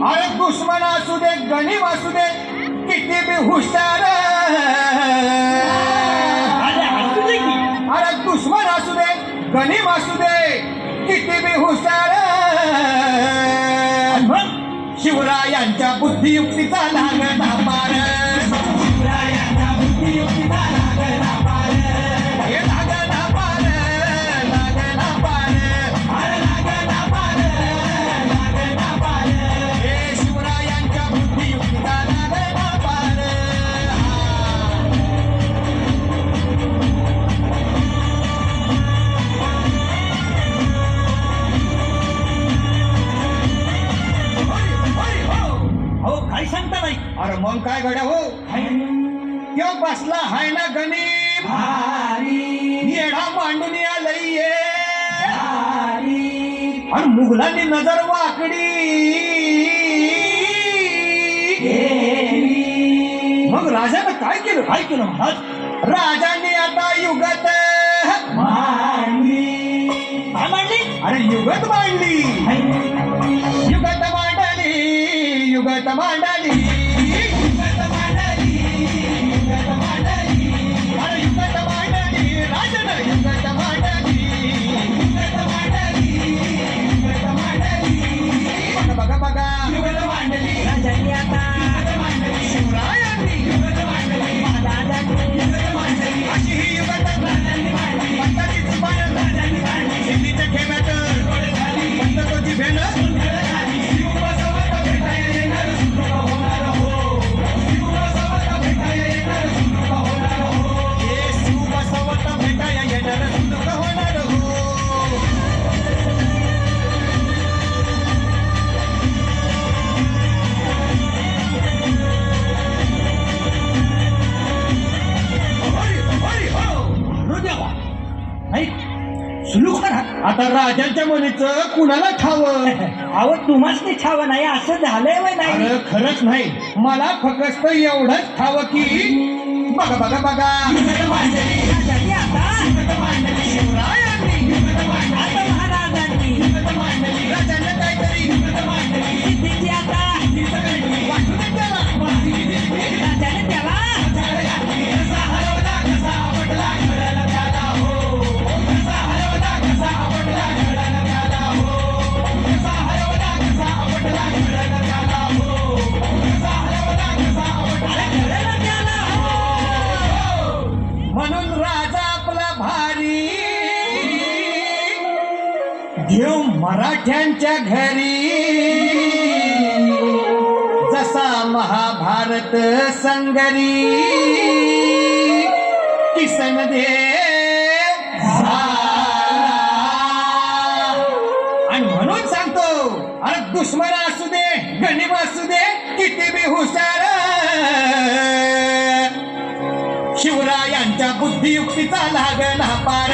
अरे दुश्मन असू दे गणिम असू दे किती बी हुशार अरे दुश्मन असू दे गणिम असू दे किती बी हुशार शिवरायांच्या बुद्धियुक्तीचा लागला पार शिवरायांच्या बुद्धियुक्तीचा लागला पार हे लागला पार लागला पार अरे लागला पार लागला पार हे शिवरायांच्या बुद्धियुक्तीचा लागला पार हो काय सांगता नाही. अरे मग काय गड्या हो त्यो बसला हाय ना गणिम येडा मांडून आलंय आणि मुघलांनी नजर वाकडी मग राजानं काय केलं महाराज राजाने आता युगत मांडली. काय मांडली? अरे युगत मांडली युगत मांडली युगत मांडली युगत मांडली युगत मांडली अरे युगत मांडली राजानं युगत मांडली युगत मांडली युगत मांडली बघा बघा युगत मांडली राजांनी आता युगत मांडली शिवरायांनी युगत मांडली महाराजांनी युगत मांडली अशी ही युगत राजांनी मांडली पंताची जुबान राजांनी मांडली शिल्लीच्या खेळात पंततोची भेण सुलू करा. आता राजांच्या मुलीचं कुणाला ठावं अहो तुम्हाच नाही छावं नाही असं झालंय वय नाही. अरे खरंच नाही मला फक्त एवढंच ठावं की बघा बघा बघा राजांनी आता शिवरायांनी आता महाराजांनी राजांना काहीतरी सिद्धीची आता वाटू दे त्याला राजाने त्याला म्हणून राजा आपला भारी देव मराठ्यांच्या घरी जसा महाभारत संगरी किसन देव आणि म्हणून सांगतो अरे दुश्मन असू दे गणिम असू दे किती बी हुशार शिवरायांच्या बुद्धियुक्तीचा लागला पार